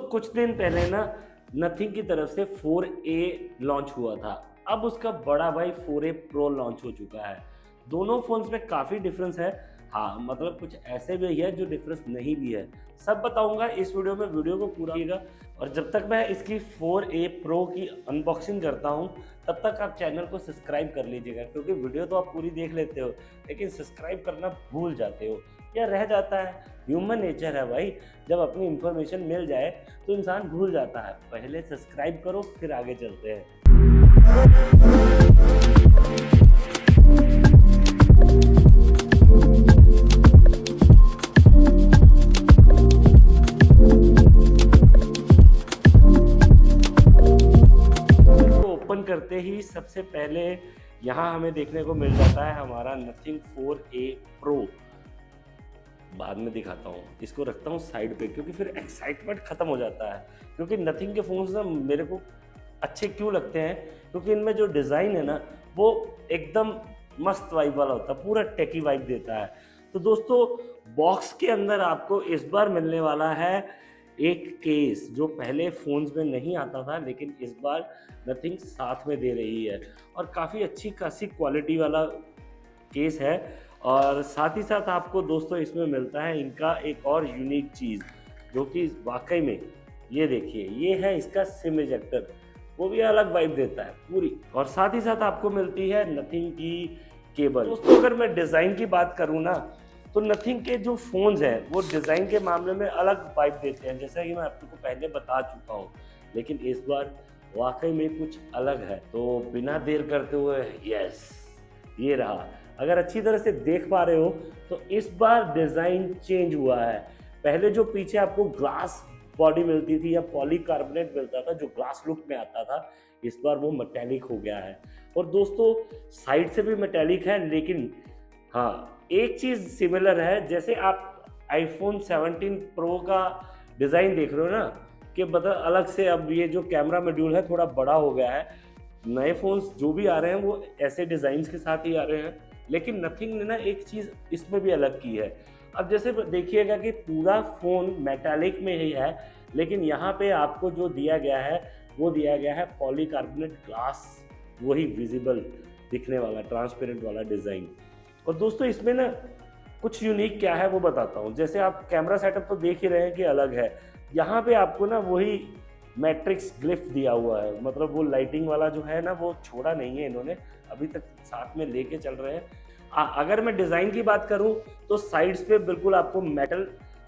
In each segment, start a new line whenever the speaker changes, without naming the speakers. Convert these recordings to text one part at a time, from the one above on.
कुछ दिन पहले ना नथिंग की तरफ से 4A लॉन्च हुआ था। अब उसका बड़ा भाई 4A प्रो लॉन्च हो चुका है। दोनों फोन्स में काफ़ी डिफरेंस है। हाँ, मतलब कुछ ऐसे भी है जो डिफरेंस नहीं भी है। सब बताऊंगा इस वीडियो में, वीडियो को पूरा कीजिएगा। और जब तक मैं इसकी 4A प्रो की अनबॉक्सिंग करता हूँ तब तक आप चैनल को सब्सक्राइब कर लीजिएगा, क्योंकि वीडियो तो आप पूरी देख लेते हो लेकिन सब्सक्राइब करना भूल जाते हो या रह जाता है। ह्यूमन नेचर है भाई, जब अपनी इंफॉर्मेशन मिल जाए तो इंसान भूल जाता है। पहले सब्सक्राइब करो फिर आगे चलते हैं। ओपन करते ही सबसे पहले यहाँ हमें देखने को मिल जाता है हमारा नथिंग 4A प्रो। बाद में दिखाता हूँ, इसको रखता हूँ साइड पे क्योंकि फिर एक्साइटमेंट खत्म हो जाता है। क्योंकि नथिंग के फोन्स ना मेरे को अच्छे क्यों लगते हैं, क्योंकि इनमें जो डिज़ाइन है ना वो एकदम मस्त वाइब वाला होता है, पूरा टेकी वाइब देता है। तो दोस्तों, बॉक्स के अंदर आपको इस बार मिलने वाला है एक केस जो पहले फ़ोन्स में नहीं आता था, लेकिन इस बार नथिंग साथ में दे रही है और काफ़ी अच्छी खासी क्वालिटी वाला केस है। और साथ ही साथ आपको दोस्तों इसमें मिलता है इनका एक और यूनिक चीज़, जो कि वाकई में ये देखिए, ये है इसका सिम इजेक्टर। वो भी अलग वाइब देता है पूरी। और साथ ही साथ आपको मिलती है नथिंग की केबल। दोस्तों, अगर मैं डिज़ाइन की बात करूँ ना तो नथिंग के जो फ़ोन्स हैं वो डिज़ाइन के मामले में अलग वाइब देते हैं, जैसा कि मैं आपको पहले बता चुका हूँ, लेकिन इस बार वाकई में कुछ अलग है। तो बिना देर करते हुए यस, ये रहा। अगर अच्छी तरह से देख पा रहे हो तो इस बार डिज़ाइन चेंज हुआ है। पहले जो पीछे आपको ग्लास बॉडी मिलती थी या पॉलीकार्बोनेट मिलता था जो ग्लास लुक में आता था, इस बार वो मेटेलिक हो गया है। और दोस्तों, साइड से भी मेटेलिक है, लेकिन हाँ, एक चीज़ सिमिलर है। जैसे आप आईफोन 17 प्रो का डिज़ाइन देख रहे हो ना, कि मतलब अलग से अब ये जो कैमरा मॉड्यूल है थोड़ा बड़ा हो गया है। नए फ़ोन्स जो भी आ रहे हैं वो ऐसे डिज़ाइंस के साथ ही आ रहे हैं, लेकिन नथिंग ने ना एक चीज़ इसमें भी अलग की है। अब जैसे देखिएगा कि पूरा फ़ोन मेटालिक में ही है, लेकिन यहाँ पे आपको जो दिया गया है वो दिया गया है पॉलीकार्बोनेट ग्लास, वही विजिबल दिखने वाला ट्रांसपेरेंट वाला डिज़ाइन। और दोस्तों, इसमें ना कुछ यूनिक क्या है वो बताता हूँ। जैसे आप कैमरा सेटअप तो देख ही रहे हैं कि अलग है। यहाँ पे आपको ना वही मैट्रिक्स ग्लिफ दिया हुआ है, मतलब वो लाइटिंग वाला जो है ना वो छोड़ा नहीं है इन्होंने, अभी तक साथ में लेके चल रहे हैं। अगर मैं डिज़ाइन की बात करूं तो साइड्स पे बिल्कुल आपको मेटल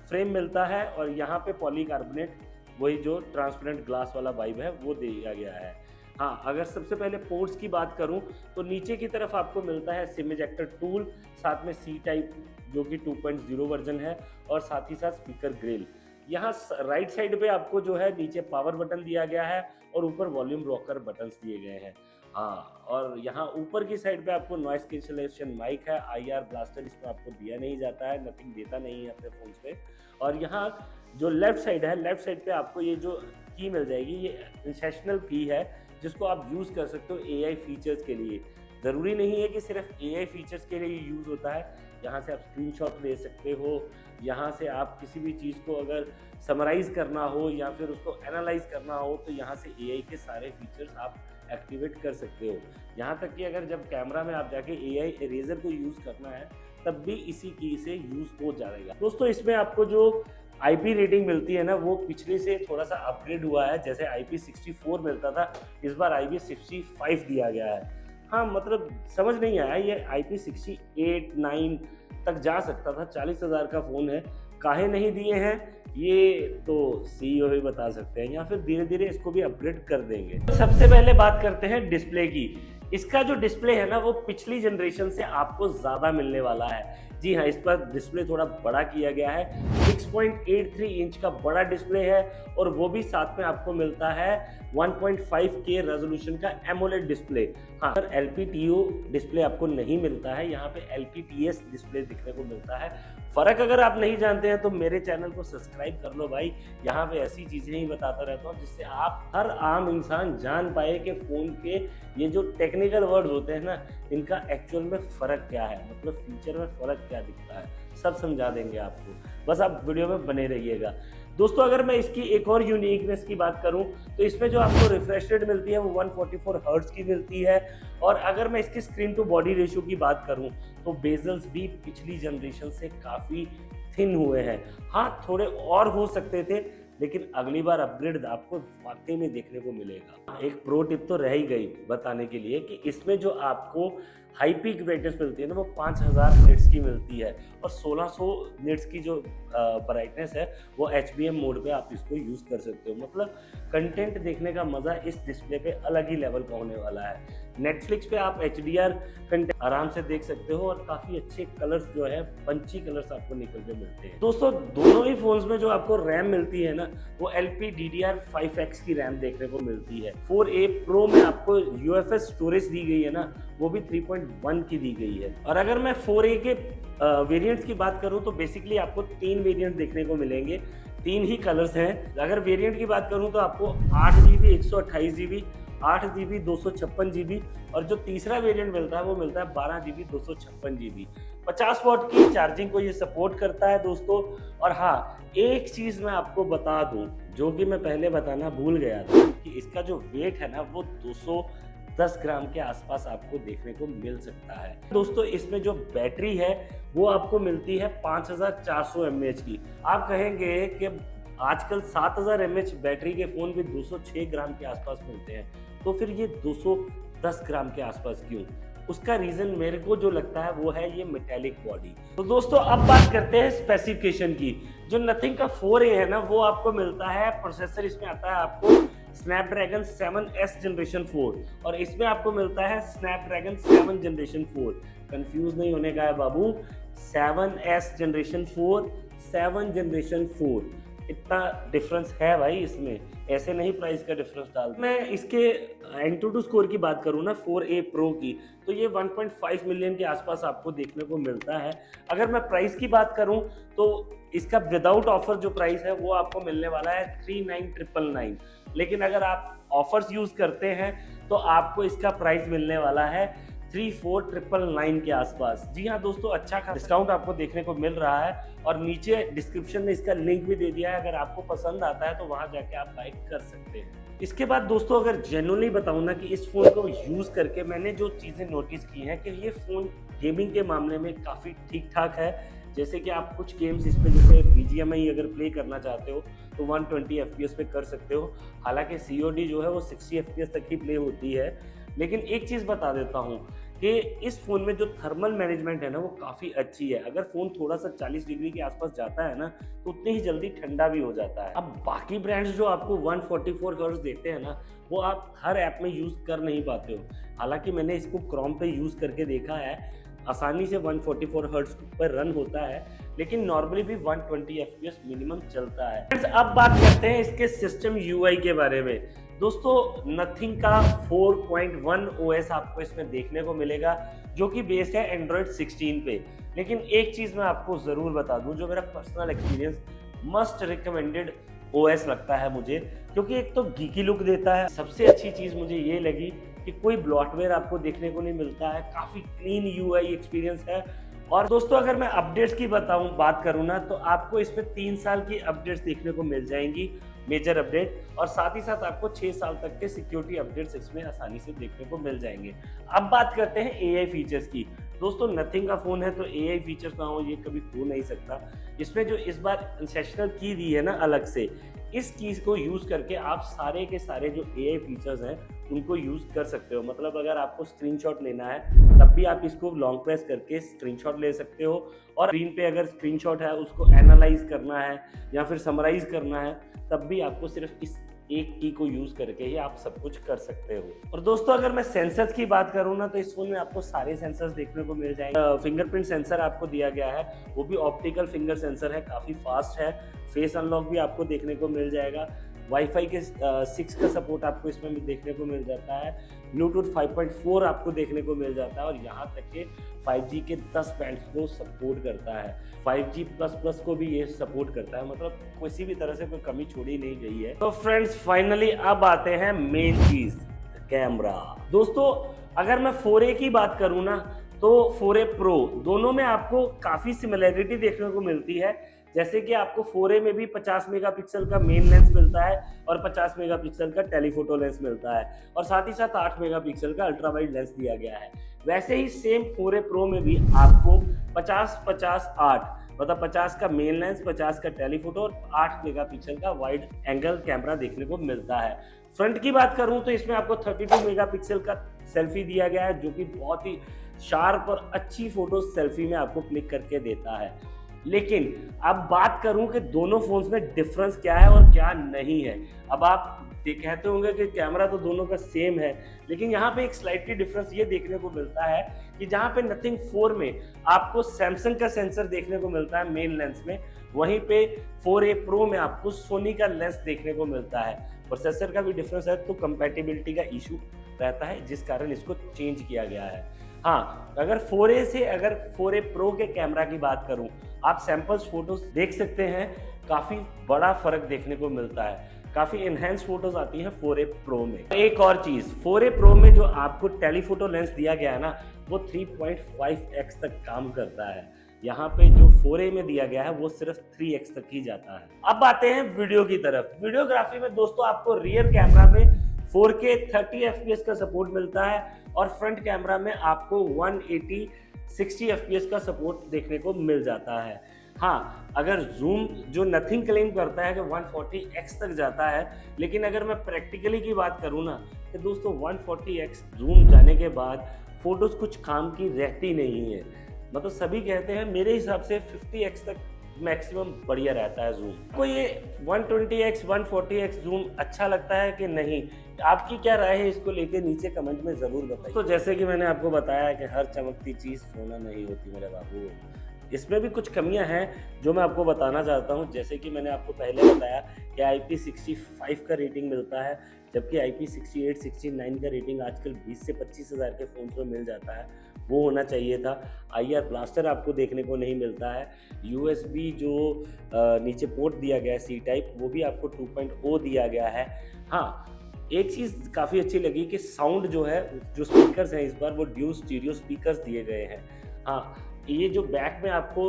फ्रेम मिलता है और यहाँ पे पॉलीकार्बोनेट, वही जो ट्रांसपेरेंट ग्लास वाला वाइब है वो दिया गया है। हाँ, अगर सबसे पहले पोर्ट्स की बात करूं तो नीचे की तरफ आपको मिलता है सिम इजेक्टर टूल, साथ में सी टाइप जो कि 2.0 वर्जन है, और साथ ही साथ स्पीकर ग्रिल। यहाँ राइट साइड पे आपको जो है नीचे पावर बटन दिया गया है और ऊपर वॉल्यूम रॉकर बटन्स दिए गए हैं। हाँ, और यहाँ ऊपर की साइड पे आपको नॉइस कैंसलेशन माइक है, IR ब्लास्टर इसमें आपको दिया नहीं जाता है, नथिंग देता नहीं है अपने फ़ोन्स पे। और यहाँ जो लेफ्ट साइड है, लेफ्ट साइड पे आपको ये जो की मिल जाएगी, ये इंसेशनल की है जिसको आप यूज़ कर सकते हो AI फीचर्स के लिए। ज़रूरी नहीं है कि सिर्फ AI फीचर्स के लिए यूज़ होता है। यहाँ से आप स्क्रीनशॉट ले सकते हो, यहाँ से आप किसी भी चीज़ को अगर समराइज़ करना हो या फिर उसको एनालाइज करना हो तो यहाँ से AI के सारे फीचर्स आप एक्टिवेट कर सकते हो। यहाँ तक कि अगर जब कैमरा में आप जाके AI इरेजर को यूज़ करना है तब भी इसी की से यूज़ हो जाएगा। दोस्तों, इसमें आपको जो IP रेटिंग मिलती है ना वो पिछले से थोड़ा सा अपग्रेड हुआ है। जैसे IP64 मिलता था, इस बार IP65 दिया गया है। हाँ, मतलब समझ नहीं आया, ये IP68 9 तक जा सकता था। 40,000 का फ़ोन है, काहे नहीं दिए हैं ये तो CEO ही बता सकते हैं, या फिर धीरे धीरे इसको भी अपग्रेड कर देंगे। सबसे पहले बात करते हैं डिस्प्ले की। इसका जो डिस्प्ले है ना वो पिछली जनरेशन से आपको ज़्यादा मिलने वाला है। जी हाँ, इस पर डिस्प्ले थोड़ा बड़ा किया गया है, 6.83 इंच का बड़ा डिस्प्ले है, और वो भी साथ में आपको मिलता है 1.5K रेजोल्यूशन का एमोलेड डिस्प्ले। हाँ, पर LPTO डिस्प्ले आपको नहीं मिलता है, यहाँ पे LTPS डिस्प्ले दिखने को मिलता है। फ़र्क अगर आप नहीं जानते हैं तो मेरे चैनल को सब्सक्राइब कर लो भाई, यहाँ पे ऐसी चीज़ें ही बताता रहता हूँ जिससे आप हर आम इंसान जान पाए कि फ़ोन के ये जो टेक्निकल वर्ड्स होते हैं ना इनका एक्चुअल में फ़र्क क्या है, मतलब फीचर में फ़र्क क्या दिखता है, सब समझा देंगे आपको। बस आप वीडियो में बने रहिएगा। दोस्तों अगर मैं इसकी एक और यूनिकनेस की बात करूं तो इसमें जो आपको रिफ्रेश रेट मिलती है वो 144 हर्ट्ज की मिलती है। और अगर मैं इसकी स्क्रीन टू बॉडी रेशियो की बात करूं तो बेजल्स भी पिछली जनरेशन से काफ़ी थिन हुए हैं। हाँ, थोड़े और हो सकते थे, लेकिन अगली बार अपग्रेड आपको वाकई में देखने को मिलेगा। एक प्रो टिप तो रह ही गई बताने के लिए कि इसमें जो आपको हाई पीक ब्राइटनेस मिलती है ना वो 5000 निट्स की मिलती है, और 1600 निट्स की जो ब्राइटनेस है वो HBM मोड पे आप इसको यूज़ कर सकते हो। मतलब कंटेंट देखने का मज़ा इस डिस्प्ले पे अलग ही लेवल का होने वाला है। नेटफ्लिक्स पे आप HDR कंटेंट आराम से देख सकते हो, और काफ़ी अच्छे कलर्स जो है पंची कलर्स आपको निकल के मिलते हैं। दोस्तों दोनों ही फोन्स में जो आपको रैम मिलती है ना वो LPDDR5X की रैम देखने को मिलती है। 4A Pro में आपको UFS स्टोरेज दी गई है ना वो भी 3.1 की दी गई है। और अगर मैं 4A के वेरिएंट्स की बात करूं तो बेसिकली आपको 3 वेरिएंट देखने को मिलेंगे, 3 ही कलर्स हैं। अगर वेरिएंट की बात करूं तो आपको 8GB 128GB, 8GB 256GB, और जो तीसरा वेरिएंट मिलता है वो मिलता है 12GB 256GB। 50 वॉट की चार्जिंग को ये सपोर्ट करता है दोस्तों। और हाँ, एक चीज़ मैं आपको बता दूं जो कि मैं पहले बताना भूल गया था कि इसका जो वेट है ना वो 210 ग्राम के आसपास आपको देखने को मिल सकता है। दोस्तों इसमें जो बैटरी है वो आपको मिलती है 5400 mAh की। आप कहेंगे कि आजकल 7000 mAh बैटरी के फ़ोन भी 206 ग्राम के आसपास मिलते हैं, तो फिर ये 210 ग्राम के आसपास क्यों? उसका रीज़न मेरे को जो लगता है वो है ये मेटेलिक बॉडी। तो दोस्तों अब बात करते हैं स्पेसिफिकेशन की। जो नथिंग का 4A है ना वो आपको मिलता है, प्रोसेसर इसमें आता है आपको स्नैपड्रैगन 7S जनरेशन 4, और इसमें आपको मिलता है स्नैपड्रैगन 7 जनरेशन 4। कंफ्यूज नहीं होने का है बाबू, 7S जनरेशन 4, 7 जनरेशन 4, इतना डिफरेंस है भाई इसमें, ऐसे नहीं प्राइस का डिफरेंस डाल। मैं इसके एंटूटू स्कोर की बात करूँ ना 4A Pro की, तो ये 1.5 मिलियन के आसपास आपको देखने को मिलता है। अगर मैं प्राइस की बात करूँ तो इसका विदाउट ऑफर जो प्राइस है वो आपको मिलने वाला है 39,999, लेकिन अगर आप ऑफर्स यूज़ करते हैं तो आपको इसका प्राइस मिलने वाला है 34,999 के आसपास। जी हाँ दोस्तों, अच्छा खासा डिस्काउंट आपको देखने को मिल रहा है, और नीचे डिस्क्रिप्शन में इसका लिंक भी दे दिया है, अगर आपको पसंद आता है तो वहाँ जाके आप बाय कर सकते हैं। इसके बाद दोस्तों अगर जेन्युइनली बताऊँ ना कि इस फ़ोन को यूज़ करके मैंने जो चीज़ें नोटिस की हैं कि ये फ़ोन गेमिंग के मामले में काफ़ी ठीक ठाक है। जैसे कि आप कुछ गेम्स इस पे जैसे BGMI अगर प्ले करना चाहते हो तो 120 FPS पे कर सकते हो। हालांकि COD जो है वो 60 FPS तक ही प्ले होती है। लेकिन एक चीज़ बता देता हूँ कि इस फ़ोन में जो थर्मल मैनेजमेंट है ना वो काफ़ी अच्छी है। अगर फ़ोन थोड़ा सा 40 डिग्री के आसपास जाता है ना तो उतनी ही जल्दी ठंडा भी हो जाता है। अब बाकी ब्रांड्स जो आपको 144 हर्ट्ज देते हैं ना वो आप हर ऐप में यूज़ कर नहीं पाते हो। हालांकि मैंने इसको क्रोम पे यूज़ करके देखा है, आसानी से 144 हर्ट्ज पर रन होता है, लेकिन नॉर्मली भी 120 FPS मिनिमम चलता है। अब बात करते हैं इसके सिस्टम UI के बारे में। दोस्तों नथिंग का 4.1 OS आपको इसमें देखने को मिलेगा जो कि बेस्ड है Android 16 पे। लेकिन एक चीज़ मैं आपको ज़रूर बता दूं, जो मेरा personal experience must recommended OS लगता है मुझे, क्योंकि एक तो गीकी लुक देता है। सबसे अच्छी चीज़ मुझे ये लगी कि कोई ब्लॉटवेयर आपको देखने को नहीं मिलता है, काफ़ी क्लीन UI एक्सपीरियंस है। और दोस्तों अगर मैं अपडेट्स की बात करूँ ना तो आपको इसमें 3 साल की अपडेट्स देखने को मिल जाएंगी, मेजर अपडेट, और साथ ही साथ आपको 6 साल तक के सिक्योरिटी अपडेट्स इसमें आसानी से देखने को मिल जाएंगे। अब बात करते हैं AI फीचर्स की। दोस्तों नथिंग का फ़ोन है तो AI फीचर्स ना हो ये कभी हो नहीं सकता। इसमें जो इस बार इंसेशनल की दी है ना अलग से, इस कीज़ को यूज़ करके आप सारे के सारे जो AI फीचर्स हैं उनको यूज़ कर सकते हो। मतलब अगर आपको स्क्रीनशॉट लेना है तब भी आप इसको लॉन्ग प्रेस करके स्क्रीनशॉट ले सकते हो, और स्क्रीन पे अगर स्क्रीनशॉट है उसको एनालाइज करना है या फिर समराइज करना है तब भी आपको सिर्फ इस एक की को यूज़ करके ही आप सब कुछ कर सकते हो। और दोस्तों अगर मैं सेंसर्स की बात करूँ ना तो इस फोन में आपको सारे सेंसर्स देखने को मिल जाएंगे। फिंगरप्रिंट सेंसर आपको दिया गया है, वो भी ऑप्टिकल फिंगर सेंसर है, काफ़ी फास्ट है। फेस अनलॉक भी आपको देखने को मिल जाएगा। वाईफाई के 6 का सपोर्ट आपको इसमें भी देखने को मिल जाता है। ब्लूटूथ 5.4 आपको देखने को मिल जाता है, और यहाँ तक के 5G के 10 बैंड्स को सपोर्ट करता है। 5G++ को भी ये सपोर्ट करता है, मतलब किसी भी तरह से कोई कमी छोड़ी नहीं गई है। तो फ्रेंड्स फाइनली अब आते हैं मेन चीज़, कैमरा। दोस्तों अगर मैं 4A की बात करूँ ना तो 4A Pro दोनों में आपको काफ़ी सिमिलैरिटी देखने को मिलती है, जैसे कि आपको 4A में भी 50 मेगापिक्सल का मेन लेंस मिलता है और 50 मेगापिक्सल का टेलीफोटो लेंस मिलता है और साथ ही साथ 8 मेगापिक्सल का अल्ट्रा वाइड लेंस दिया गया है। वैसे ही सेम 4A प्रो में भी आपको 50-50-8 मतलब 50 का मेन लेंस, 50 का टेलीफोटो और 8 मेगापिक्सल का वाइड एंगल कैमरा देखने को मिलता है। फ्रंट की बात करूं तो इसमें आपको 32 मेगापिक्सल का सेल्फी दिया गया है, जो कि बहुत ही शार्प और अच्छी फोटो सेल्फी में आपको क्लिक करके देता है। लेकिन अब बात करूं कि दोनों फोन्स में डिफरेंस क्या है और क्या नहीं है। अब आप कहते होंगे कि कैमरा तो दोनों का सेम है, लेकिन यहाँ पे एक स्लाइटली डिफरेंस ये देखने को मिलता है कि जहाँ पे नथिंग 4 में आपको सैमसंग का सेंसर देखने को मिलता है मेन लेंस में, वहीं पे 4A प्रो में आपको सोनी का लेंस देखने को मिलता है। प्रोसेसर का भी डिफरेंस है, तो कंपैटिबिलिटी का इशू रहता है, जिस कारण इसको चेंज किया गया है। हाँ, अगर 4A प्रो के कैमरा की बात करूं, आप सैंपल्स फोटोज देख सकते हैं, काफी बड़ा फर्क देखने को मिलता है, काफी एनहेंस फोटोज आती हैं 4A प्रो में। एक और चीज, 4A प्रो में जो आपको टेलीफोटो लेंस दिया गया है ना, वो 3.5x तक काम करता है। यहाँ पे जो 4A में दिया गया है वो सिर्फ 3x तक ही जाता है। अब आते हैं वीडियो की तरफ। वीडियोग्राफी में दोस्तों आपको रियर कैमरा में 4K 30 FPS का सपोर्ट मिलता है और फ्रंट कैमरा में आपको 180 60 FPS का सपोर्ट देखने को मिल जाता है। हाँ, अगर जूम जो नथिंग क्लेम करता है कि 140x तक जाता है, लेकिन अगर मैं प्रैक्टिकली की बात करूँ ना, तो दोस्तों 140x जूम जाने के बाद फोटोज कुछ काम की रहती नहीं है। मतलब सभी कहते हैं, मेरे हिसाब से 50x तक मैक्सिमम बढ़िया रहता है जूम। को ये 120x 140x जूम अच्छा लगता है कि नहीं, आपकी क्या राय है इसको लेके नीचे कमेंट में जरूर बताइए। तो जैसे कि मैंने आपको बताया कि हर चमकती चीज सोना नहीं होती मेरे बाबू, इसमें भी कुछ कमियां हैं जो मैं आपको बताना चाहता हूं। जैसे कि मैंने आपको पहले बताया कि IP65 का रेटिंग मिलता है, जबकि IP68 69 का रेटिंग आजकल 20 से 25 हज़ार के फ़ोन में मिल जाता है, वो होना चाहिए था। IR ब्लास्टर आपको देखने को नहीं मिलता है। USB जो नीचे पोर्ट दिया गया है C टाइप, वो भी आपको 2.0 दिया गया है। हाँ, एक चीज़ काफ़ी अच्छी लगी कि साउंड जो है, जो स्पीकर्स हैं इस बार वो ड्यू स्टीरियो स्पीकर्स दिए गए हैं। हाँ, ये जो बैक में आपको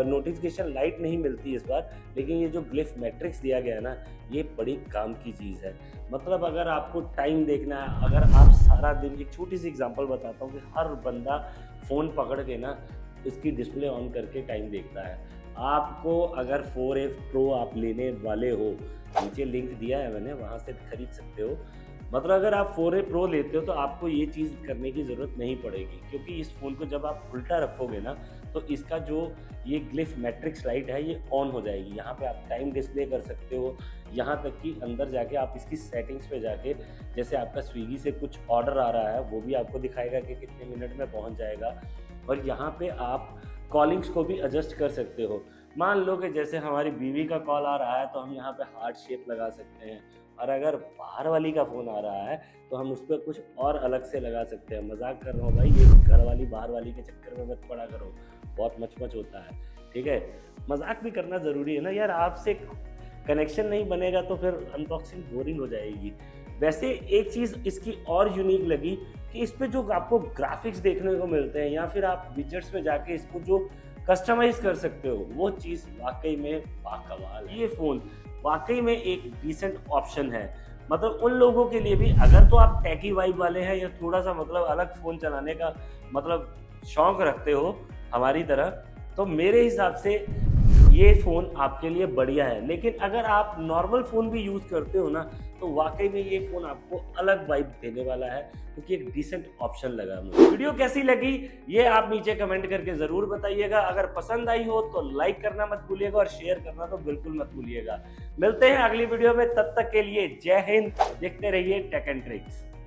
नोटिफिकेशन लाइट नहीं मिलती इस बार, लेकिन ये जो ग्लिफ मैट्रिक्स दिया गया है ना, ये बड़ी काम की चीज़ है। मतलब अगर आपको टाइम देखना है, अगर आप सारा दिन, एक छोटी सी एग्जांपल बताता हूँ कि हर बंदा फ़ोन पकड़ के ना इसकी डिस्प्ले ऑन करके टाइम देखता है। आपको अगर 4A प्रो आप लेने वाले हो, नीचे लिंक दिया है मैंने, वहाँ से खरीद सकते हो। मतलब अगर आप 4A प्रो लेते हो तो आपको ये चीज़ करने की ज़रूरत नहीं पड़ेगी, क्योंकि इस फ़ोन को जब आप उल्टा रखोगे ना, तो इसका जो ये ग्लिफ मैट्रिक्स लाइट है ये ऑन हो जाएगी। यहाँ पे आप टाइम डिस्प्ले कर सकते हो, यहाँ तक कि अंदर जाके आप इसकी सेटिंग्स पे जाके, जैसे आपका स्विगी से कुछ ऑर्डर आ रहा है वो भी आपको दिखाएगा कि कितने मिनट में पहुँच जाएगा। और यहाँ पे आप कॉलिंग्स को भी एडजस्ट कर सकते हो। मान लो कि जैसे हमारी बीवी का कॉल आ रहा है तो हम यहाँ पे हार्ट शेप लगा सकते हैं, और अगर बाहर वाली का फ़ोन आ रहा है तो हम उस पर कुछ और अलग से लगा सकते हैं। मजाक कर रहा हूँ भाई, ये घर वाली बाहर वाली के चक्कर में मत पड़ा करो, बहुत मच होता है, ठीक है। मजाक भी करना ज़रूरी है ना यार, आपसे कनेक्शन नहीं बनेगा तो फिर अनबॉक्सिंग बोरिंग हो जाएगी। वैसे एक चीज़ इसकी और यूनिक लगी कि इस पर जो आपको ग्राफिक्स देखने को मिलते हैं, या फिर आप विजेट्स में जाके इसको जो कस्टमाइज कर सकते हो, वो चीज़ वाकई में बाकमाल है। ये फ़ोन वाकई में एक डिसेंट ऑप्शन है, मतलब उन लोगों के लिए भी, अगर तो आप टैकी वाइब वाले हैं या थोड़ा सा मतलब अलग फ़ोन चलाने का मतलब शौक रखते हो हमारी तरह, तो मेरे हिसाब से ये फ़ोन आपके लिए बढ़िया है। लेकिन अगर आप नॉर्मल फ़ोन भी यूज़ करते हो ना, तो वाकई में ये फ़ोन आपको अलग वाइब देने वाला है, क्योंकि एक डिसेंट ऑप्शन लगा मुझे। वीडियो कैसी लगी ये आप नीचे कमेंट करके ज़रूर बताइएगा। अगर पसंद आई हो तो लाइक करना मत भूलिएगा और शेयर करना तो बिल्कुल मत भूलिएगा। मिलते हैं अगली वीडियो में, तब तक के लिए जय हिंद। देखते रहिए टेक एंड ट्रिक्स।